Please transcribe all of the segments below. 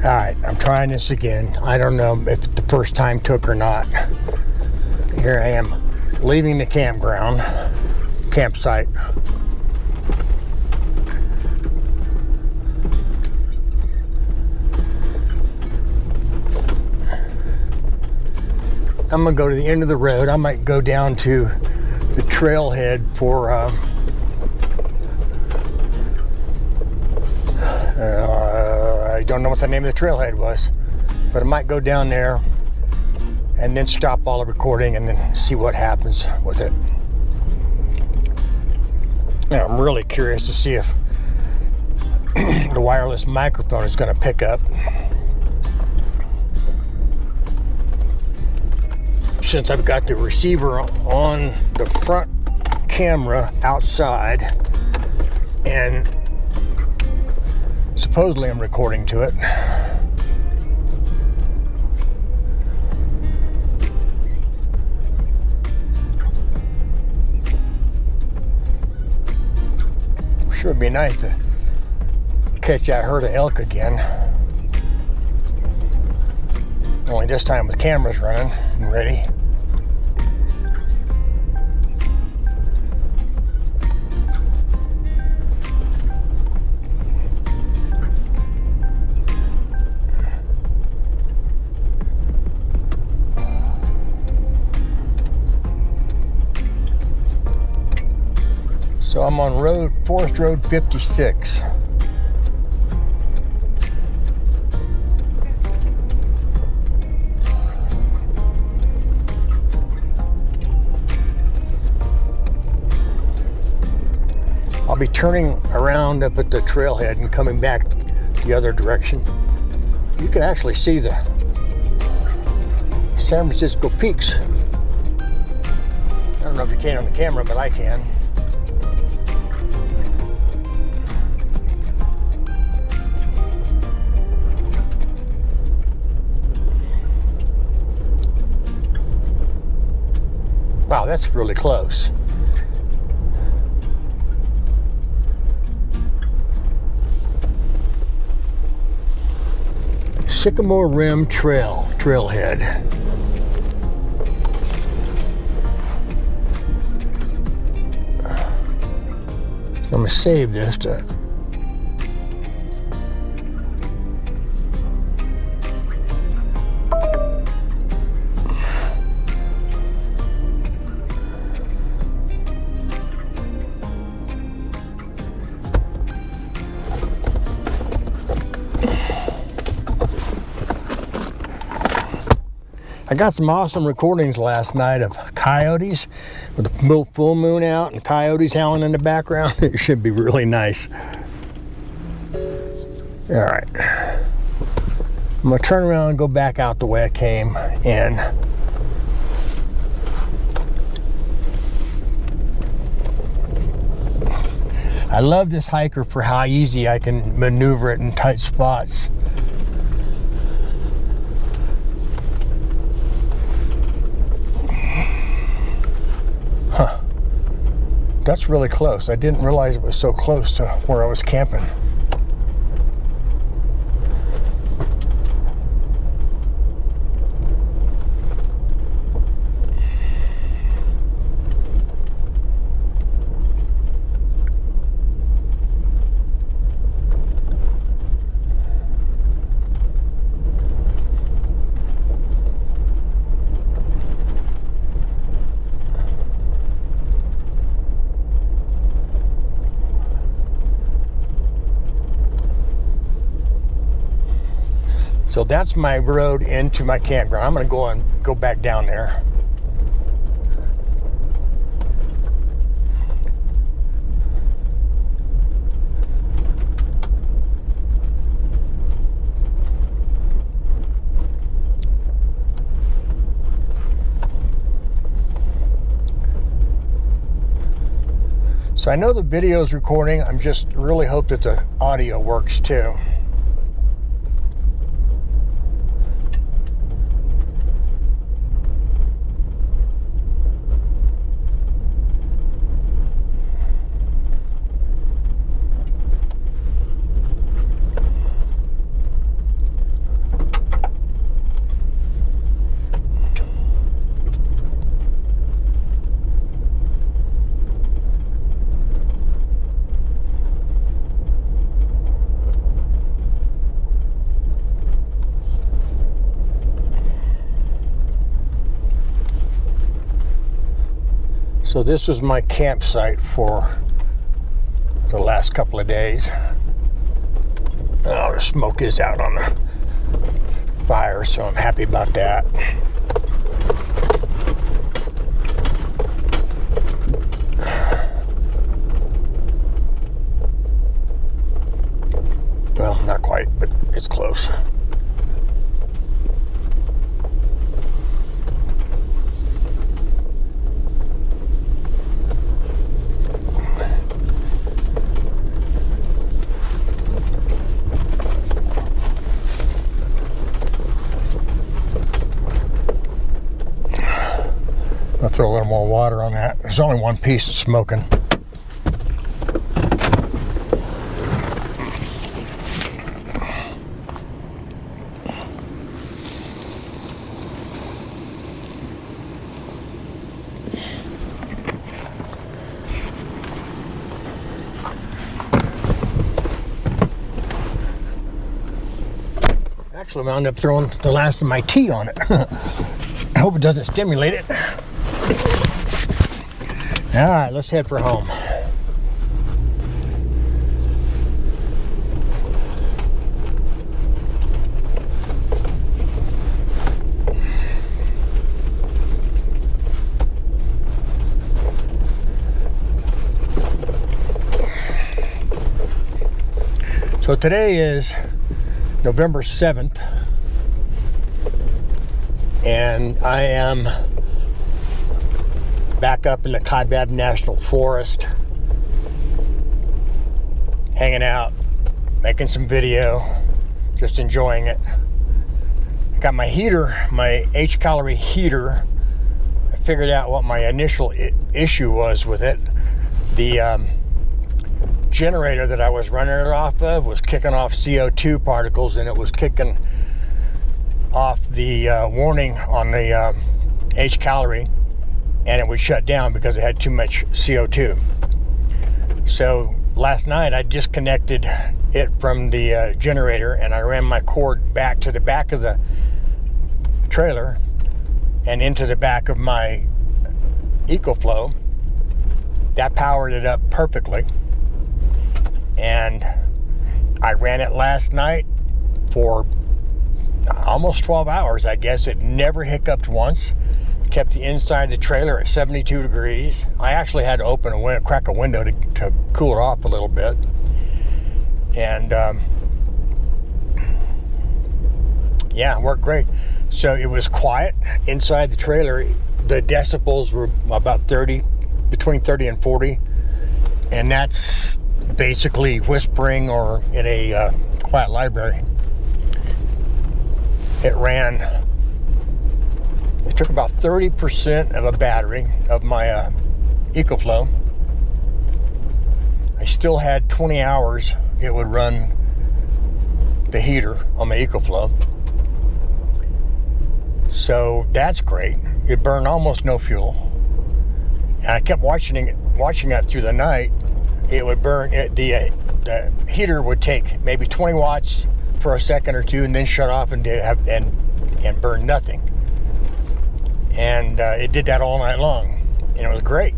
Alright, I'm trying this again. I don't know if the first time took or not. Here I am leaving the campsite. I'm gonna go to the end of the road. I might go down to the trailhead for I don't know what the name of the trailhead was, but I might go down there and then stop all the recording and then see what happens with it. Now, I'm really curious to see if the wireless microphone is going to pick up, since I've got the receiver on the front camera outside and supposedly I'm recording to it. Sure would be nice to catch that herd of elk again. Only this time with cameras running and ready. So I'm on Forest Road 56. I'll be turning around up at the trailhead and coming back the other direction. You can actually see the San Francisco peaks. I don't know if you can on the camera, but I can. Wow, that's really close. Sycamore Rim trailhead. I'm gonna save this to I got some awesome recordings last night of coyotes with the full moon out and coyotes howling in the background. It should be really nice. All right. I'm gonna turn around and go back out the way I came in. I love this hiker for how easy I can maneuver it in tight spots. That's really close. I didn't realize it was so close to where I was camping. So that's my road into my campground. I'm gonna go back down there. So I know the video is recording. I'm just really hope that the audio works too. So this was my campsite for the last couple of days. Oh, the smoke is out on the fire, so I'm happy about that. Well, not quite, but it's close. I'll throw a little more water on that. There's only one piece that's smoking. Actually, I wound up throwing the last of my tea on it. I hope it doesn't stimulate it. All right, let's head for home. So today is November 7th, and I am back up in the Kaibab National Forest, hanging out, making some video, just enjoying it. I got my heater, my H-calorie heater. I figured out what my initial issue was with it. The generator that I was running it off of was kicking off CO2 particles, and it was kicking off the warning on the H-calorie, and it would shut down because it had too much CO2. So last night I disconnected it from the generator, and I ran my cord back to the back of the trailer and into the back of my EcoFlow. That powered it up perfectly, and I ran it last night for almost 12 hours, I guess. It never hiccuped once. Kept the inside of the trailer at 72 degrees. I actually had to crack a window to cool it off a little bit. And yeah, it worked great. So it was quiet inside the trailer. The decibels were about 30, between 30 and 40. And that's basically whispering or in a quiet library. It took about 30% of a battery of my EcoFlow. I still had 20 hours it would run the heater on my EcoFlow. So that's great. It burned almost no fuel. And I kept watching it through the night. It would burn, the heater would take maybe 20 watts for a second or two and then shut off and burn nothing. And it did that all night long, and it was great.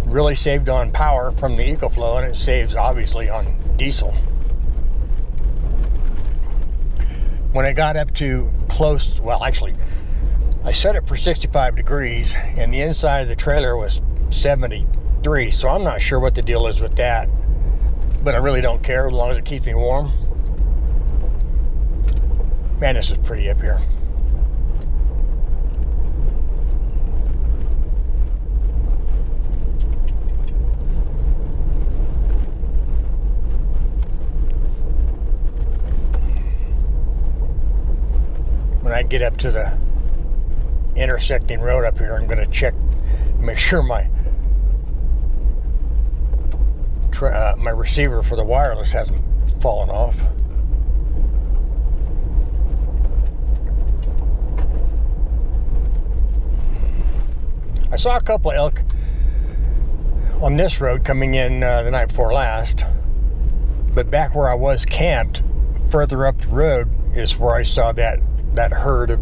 Really saved on power from the EcoFlow, and it saves obviously on diesel. When it got up to close, well, actually, I set it for 65 degrees, and the inside of the trailer was 73, so I'm not sure what the deal is with that, but I really don't care as long as it keeps me warm. Man, this is pretty up here. When I get up to the intersecting road up here, I'm going to make sure my receiver for the wireless hasn't fallen off. I saw a couple of elk on this road coming in the night before last, but back where I was camped, further up the road, is where I saw that herd of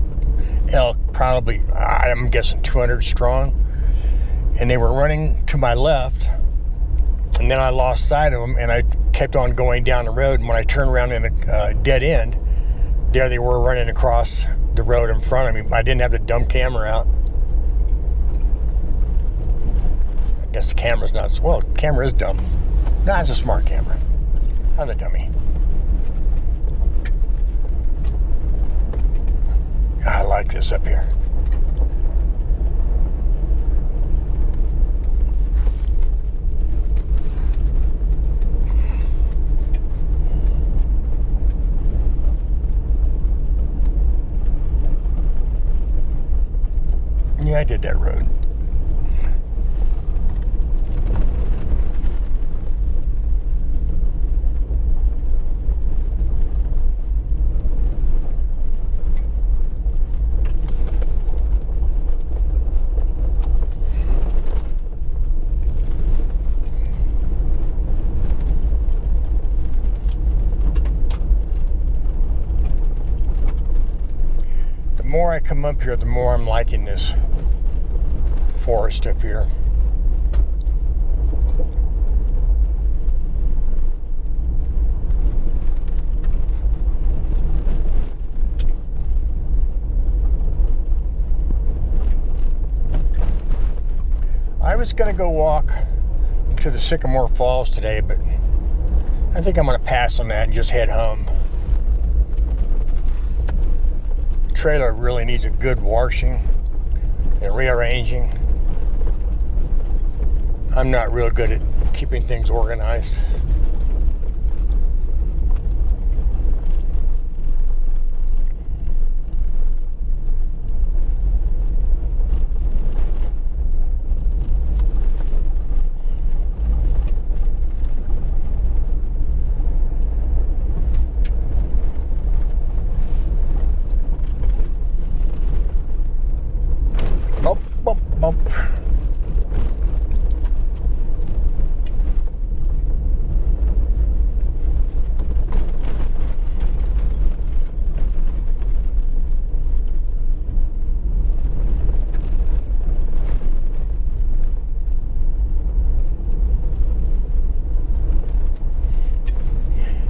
elk, probably, I'm guessing 200 strong. And they were running to my left. And then I lost sight of them, and I kept on going down the road. And when I turned around in a dead end, there they were running across the road in front of me. I didn't have the dumb camera out. I guess the camera's not, well, the camera is dumb. No, it's a smart camera. Not a dummy. I like this up here. Yeah, I did that road. The more I come up here, the more I'm liking this forest up here. I was going to go walk to the Sycamore Falls today, but I think I'm going to pass on that and just head home. The trailer really needs a good washing and rearranging. I'm not real good at keeping things organized. Bump, bump, bump.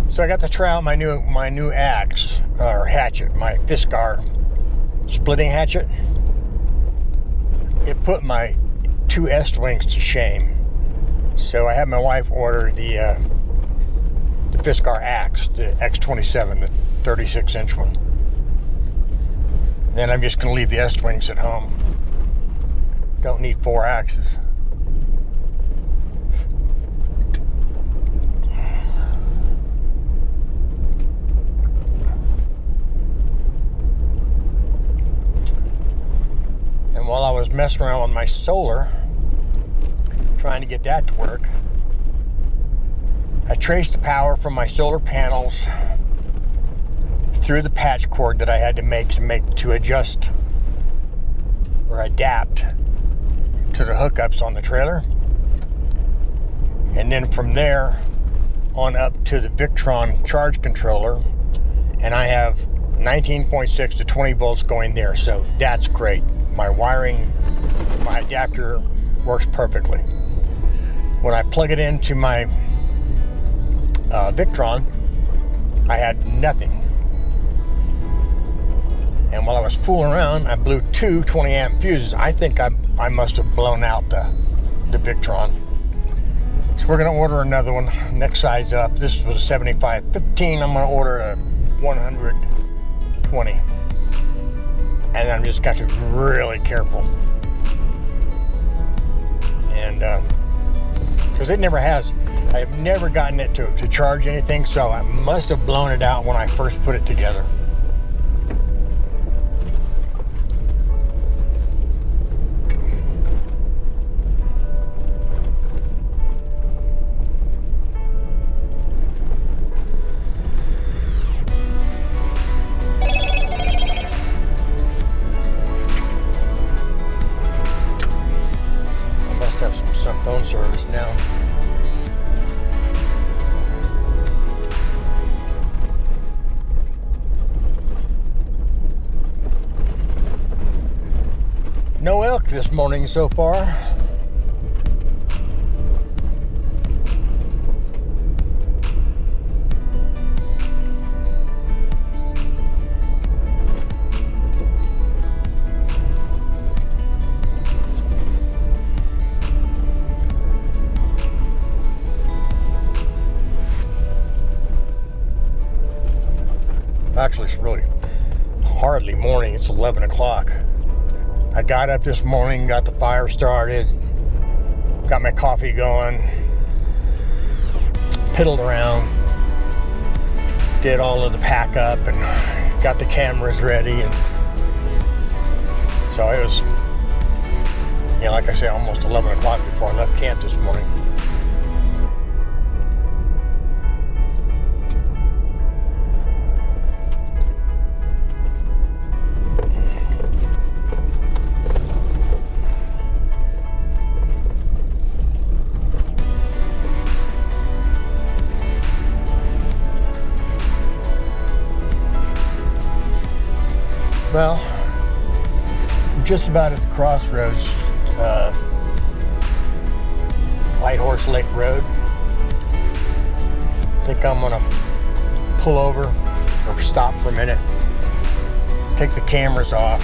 So I got to try out my new axe or hatchet, my Fiskar splitting hatchet. It put my two S-wings to shame. So I had my wife order the Fiskar axe, the X27, the 36-inch one. Then I'm just going to leave the S-wings at home. Don't need 4 axes. While I was messing around with my solar, trying to get that to work, I traced the power from my solar panels through the patch cord that I had to make to adjust or adapt to the hookups on the trailer. And then from there on up to the Victron charge controller, and I have 19.6 to 20 volts going there, so that's great. My wiring, my adapter works perfectly. When I plug it into my Victron, I had nothing. And while I was fooling around, I blew 2 20-amp fuses. I think I must have blown out the Victron. So we're going to order another one, next size up. This was a 7515. I'm going to order a 120. And I'm just got to be really careful. And because it never has, I've never gotten it to charge anything, so I must have blown it out when I first put it together. Some phone service now. this morning so far. Actually, it's really hardly morning. It's 11 o'clock. I got up this morning, got the fire started, got my coffee going, piddled around, did all of the pack up, and got the cameras ready. And so it was, like I said, almost 11 o'clock before I left camp this morning. Well, I'm just about at the crossroads, White Horse Lake Road. I think I'm gonna pull over or stop for a minute, take the cameras off,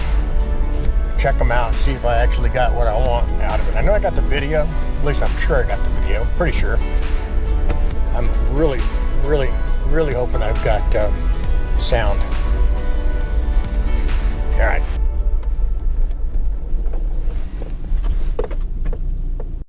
check them out, and see if I actually got what I want out of it. I know I got the video, at least I'm sure I got the video, pretty sure. I'm really hoping I've got sound.